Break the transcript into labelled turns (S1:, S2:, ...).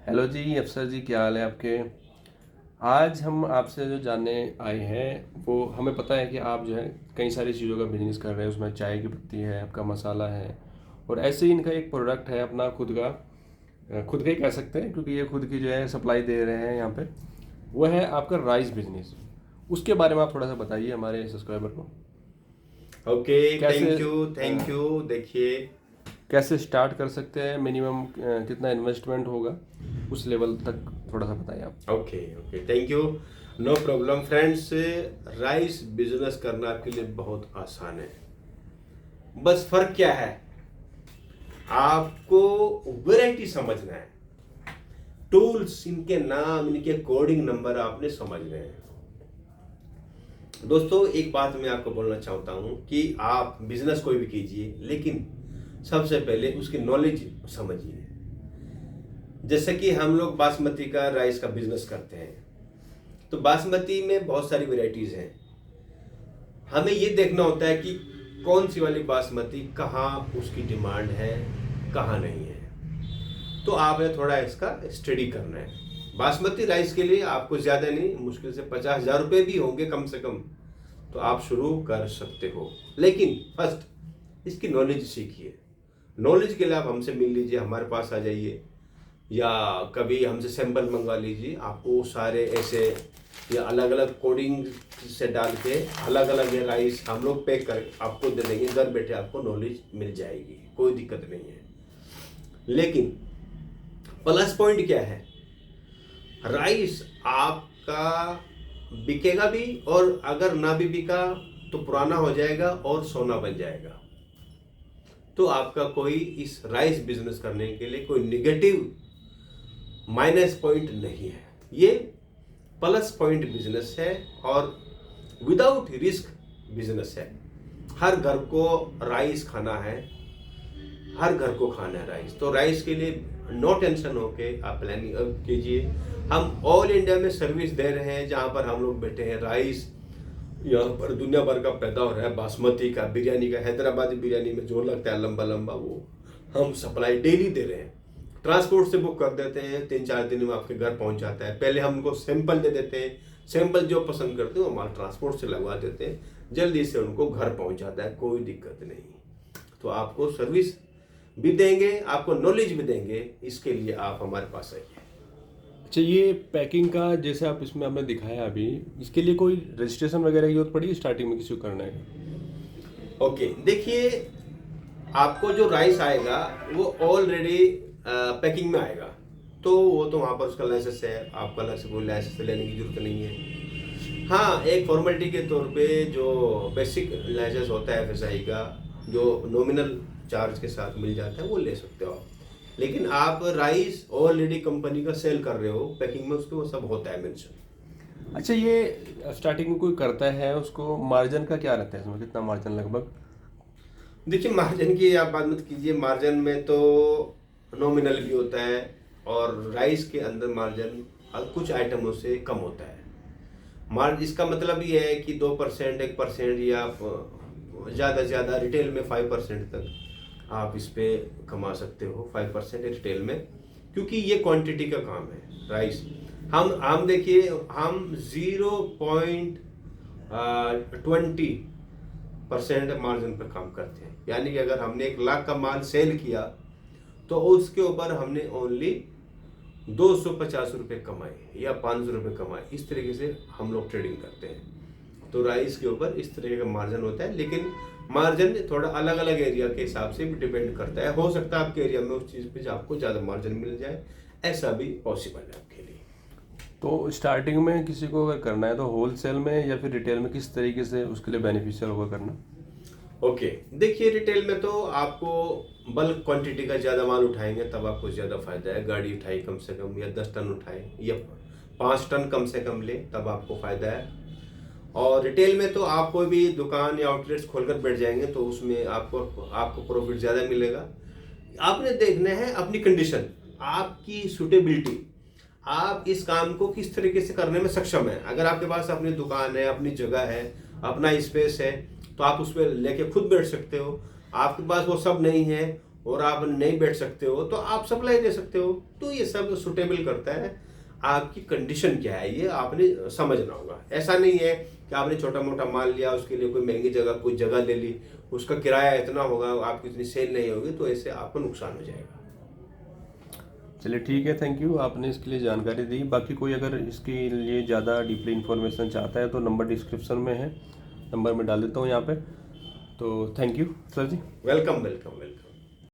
S1: Hello जी, अफसर जी, क्या हाल है आपके? आज हम आपसे जो जानने आए हैं वो हमें पता है कि आप जो है कई सारी चीज़ों का बिजनेस कर रहे हैं। उसमें चाय की पत्ती है, आपका मसाला है, और ऐसे ही इनका एक प्रोडक्ट है अपना खुद का। खुद का ही कह सकते हैं क्योंकि ये खुद की जो है सप्लाई दे रहे हैं यहाँ पे। वो है आपका राइस बिजनेस। उसके बारे में आप थोड़ा सा बताइए हमारे सब्सक्राइबर को।
S2: ओके।
S1: कैसे
S2: थैंक यू। देखिए,
S1: कैसे स्टार्ट कर सकते हैं, मिनिमम कितना इन्वेस्टमेंट होगा, उस लेवल तक थोड़ा सा बताइए आप।
S2: Okay okay, thank you. No problem friends. Rice business करना आपके लिए बहुत आसान है। बस फर्क क्या है, आपको वैरायटी समझना है। टूल्स, इनके नाम, इनके कोडिंग नंबर आपने समझने हैं। दोस्तों, एक बात मैं आपको बोलना चाहता हूं कि आप बिजनेस कोई भी कीजिए, लेकिन सबसे पहले उसकी नॉलेज समझिए। जैसे कि हम लोग बासमती का राइस का बिजनेस करते हैं, तो बासमती में बहुत सारी वैरायटीज हैं। हमें ये देखना होता है कि कौन सी वाली बासमती कहाँ उसकी डिमांड है, कहाँ नहीं है। तो आपने थोड़ा इसका स्टडी करना है। बासमती राइस के लिए आपको ज़्यादा नहीं, मुश्किल से 50,000 रुपये भी होंगे कम से कम, तो आप शुरू कर सकते हो। लेकिन फर्स्ट इसकी नॉलेज सीखिए। नॉलेज के लिए आप हमसे मिल लीजिए, हमारे पास आ जाइए, या कभी हमसे सैंपल मंगवा लीजिए। आपको सारे ऐसे या अलग अलग कोडिंग से डाल के अलग अलग राइस हम लोग पैक कर आपको दे देंगे। घर बैठे आपको नॉलेज मिल जाएगी, कोई दिक्कत नहीं है। लेकिन प्लस पॉइंट क्या है, राइस आपका बिकेगा भी, और अगर ना भी बिका तो पुराना हो जाएगा और सोना बन जाएगा। तो आपका कोई इस राइस बिजनेस करने के लिए कोई निगेटिव माइनस पॉइंट नहीं है। ये प्लस पॉइंट बिजनेस है और विदाउट रिस्क बिजनेस है। हर घर को राइस खाना है, हर घर को खाना है राइस। तो राइस के लिए नो टेंशन होके आप प्लानिंग कीजिए। हम ऑल इंडिया में सर्विस दे रहे हैं, जहां पर हम लोग बैठे हैं। राइस यहाँ पर दुनिया भर का पैदा हो रहा है। बासमती का, बिरयानी का, हैदराबादी बिरयानी में जो लगता है लंबा लंबा, वो हम सप्लाई डेली दे रहे हैं। ट्रांसपोर्ट से बुक कर देते हैं, 3-4 दिन में आपके घर पहुंच जाता है। पहले हम उनको सैंपल दे देते हैं, सैंपल जो पसंद करते हैं वो हमारे ट्रांसपोर्ट से लगवा देते हैं, जल्दी से उनको घर पहुंच जाता है, कोई दिक्कत नहीं। तो आपको सर्विस भी देंगे, आपको नॉलेज भी देंगे। इसके लिए आप हमारे पास आइए।
S1: अच्छा, ये पैकिंग का जैसे आप इसमें आपने दिखाया अभी, इसके लिए कोई रजिस्ट्रेशन वगैरह की जरूरत पड़ी स्टार्टिंग में किसी को करना है?
S2: ओके, देखिए, आपको जो राइस आएगा वो ऑलरेडी पैकिंग में आएगा। तो वो तो वहाँ पर उसका लाइसेंस है, आपका अलग से कोई लाइसेंस लेने की जरूरत नहीं है। हाँ, एक फॉर्मेलिटी के तौर पे जो बेसिक लाइसेंस होता है एफएसआई का, जो नॉमिनल चार्ज के साथ मिल जाता है, वो ले सकते हो आप। लेकिन आप राइस ऑलरेडी कंपनी का सेल कर रहे हो, पैकिंग में उसके वो सब होता है मेंशन।
S1: अच्छा, ये स्टार्टिंग में कोई करता है उसको मार्जिन का क्या रहता है, इसमें कितना मार्जिन लगभग?
S2: देखिए, मार्जिन की आप बात मत कीजिए। मार्जिन में तो नॉमिनल भी होता है, और राइस के अंदर मार्जिन कुछ आइटमों से कम होता है। मार्जिन इसका मतलब ये है कि 2%, 1%, या ज़्यादा से ज़्यादा रिटेल में 5% तक आप इस पे कमा सकते हो। 5% रिटेल में, क्योंकि ये क्वांटिटी का काम है राइस। हम देखिए, हम 0.20% मार्जिन पर काम करते हैं। यानी कि अगर हमने 1 लाख का माल सेल किया, तो उसके ऊपर हमने ओनली 250 रुपये कमाए या 500 रुपये कमाए। इस तरीके से हम लोग ट्रेडिंग करते हैं। तो राइस के ऊपर इस तरीके का मार्जिन होता है, लेकिन मार्जिन थोड़ा अलग अलग एरिया के हिसाब से भी डिपेंड करता है। हो सकता है आपके एरिया में उस चीज़ पे आपको ज़्यादा मार्जिन मिल जाए, ऐसा भी पॉसिबल है आपके लिए।
S1: तो स्टार्टिंग में किसी को अगर करना है तो होलसेल में या फिर रिटेल में, किस तरीके से उसके लिए बेनिफिशियल होगा करना?
S2: ओके, देखिए, रिटेल में तो आपको बल्क क्वांटिटी का ज़्यादा माल उठाएंगे तब आपको ज़्यादा फायदा है। गाड़ी उठाई कम से कम, या 10 टन उठाए, या 5 टन कम से कम ले, तब आपको फायदा है। और रिटेल में तो आप कोई भी दुकान या आउटलेट्स खोलकर बैठ जाएंगे तो उसमें आपको आपको प्रॉफिट ज़्यादा मिलेगा। आपने देखना है अपनी कंडीशन, आपकी सुटेबिलिटी, आप इस काम को किस तरीके से करने में सक्षम है। अगर आपके पास अपनी दुकान है, अपनी जगह है, अपना स्पेस है, तो आप उस पर लेके खुद बैठ सकते हो। आपके पास वो सब नहीं है, और आप नहीं बैठ सकते हो तो आप सप्लाई दे सकते हो। तो ये सब सुटेबल करता है आपकी कंडीशन क्या है, ये आपने समझना होगा। ऐसा नहीं है कि आपने छोटा मोटा माल लिया, उसके लिए कोई महंगी जगह कोई जगह ले ली, उसका किराया इतना होगा, आपकी इतनी सेल नहीं होगी, तो ऐसे आपको नुकसान हो जाएगा।
S1: चलिए ठीक है, थैंक यू, आपने इसके लिए जानकारी दी। बाकी कोई अगर इसके लिए ज़्यादा डीपली इन्फॉर्मेशन चाहता है तो नंबर डिस्क्रिप्शन में है, नंबर में डाल देता हूँ यहाँ पे। तो thank you sir ji.
S2: Welcome welcome welcome.